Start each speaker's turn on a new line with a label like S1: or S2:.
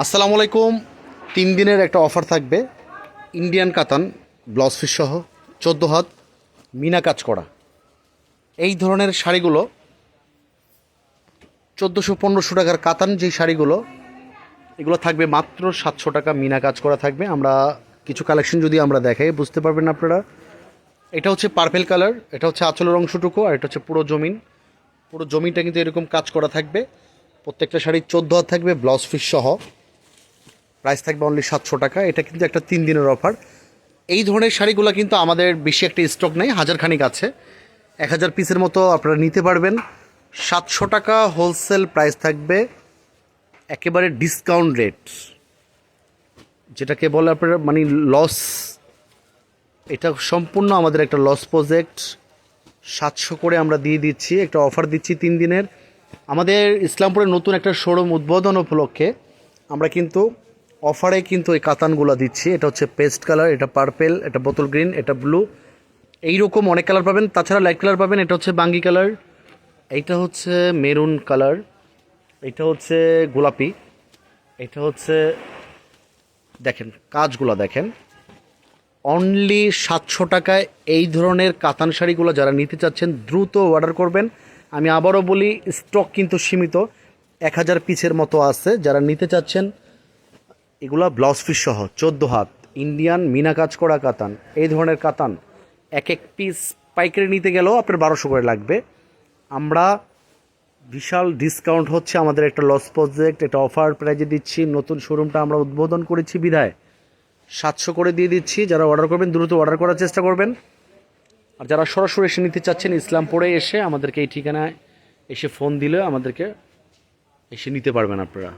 S1: আসসালামু আলাইকুম। 3 দিনের একটা অফার থাকবে। ইন্ডিয়ান কাতান ব্লাউজ পিস সহ 14 হাত মিনা কাজ করা এই ধরনের শাড়িগুলো 1400-1500 টাকার কাতান যেই শাড়িগুলো এগুলো থাকবে মাত্র 700 টাকা। মিনা কাজ করা থাকবে। আমরা কিছু কালেকশন যদি আমরা দেখাই বুঝতে পারবেন আপনারা। এটা হচ্ছে পার্পেল কালার, এটা হচ্ছে আঁচলের অংশটুকু, আর এটা হচ্ছে পুরো জমিনটা কিন্তু এরকম কাজ করা থাকবে। প্রত্যেকটা শাড়ি 14 হাত থাকবে ব্লাউজ পিস সহ। প্রাইস থাকবে অনলি 700 টাকা। এটা কিন্তু একটা 3 দিনের অফার। এই ধরনের শাড়িগুলো কিন্তু আমাদের বেশি একটা স্টক নেই, হাজারখানিক আছে। 1000 পিসের মতো আপনারা নিতে পারবেন। 700 টাকা হোলসেল প্রাইস থাকবে, একেবারে ডিসকাউন্ট রেট, যেটাকে বলে আপনার মানে লস। এটা সম্পূর্ণ আমাদের একটা লস প্রজেক্ট। 700 করে আমরা দিয়ে দিচ্ছি, একটা অফার দিচ্ছি 3 দিনের। আমাদের ইসলামপুরের নতুন একটা শোরুম উদ্বোধন উপলক্ষে আমরা কিন্তু অফারে কিন্তু এই কাতানগুলো দিচ্ছি। এটা হচ্ছে পেস্ট কালার, এটা পার্পেল, এটা বোতল গ্রিন, এটা ব্লু, এইরকম অনেক কালার পাবেন। তাছাড়া লাইট কালার পাবেন, এটা হচ্ছে বাঙ্গি কালার, এইটা হচ্ছে মেরুন কালার, এটা হচ্ছে গোলাপি, এটা হচ্ছে দেখেন কাজগুলো দেখেন। অনলি 700 টাকায় এই ধরনের কাতান শাড়িগুলো যারা নিতে চাচ্ছেন দ্রুত অর্ডার করবেন। আমি আবারও বলি, স্টক কিন্তু সীমিত, 1000 পিসের মতো আছে। যারা নিতে চাচ্ছেন এগুলা ব্লাউজ পিস সহ 14 হাত ইন্ডিয়ান মিনা কাজ করা কাতান, এই ধরনের কাতান এক এক পিস পাইকারি নিতে গেলেও আপনার 1200 করে লাগবে। আমরা বিশাল ডিসকাউন্ট হচ্ছে আমাদের একটা লস প্রজেক্ট, এটা অফার প্রাইজে দিচ্ছি। নতুন শোরুমটা আমরা উদ্বোধন করেছি বিধায় 700 করে দিয়ে দিচ্ছি। যারা অর্ডার করবেন দ্রুত অর্ডার করার চেষ্টা করবেন। আর যারা সরাসরি এসে নিতে চাচ্ছেন ইসলামপুরে এসে আমাদেরকে এই ঠিকানায় এসে ফোন দিলে আমাদেরকে এসে নিতে পারবেন আপনারা।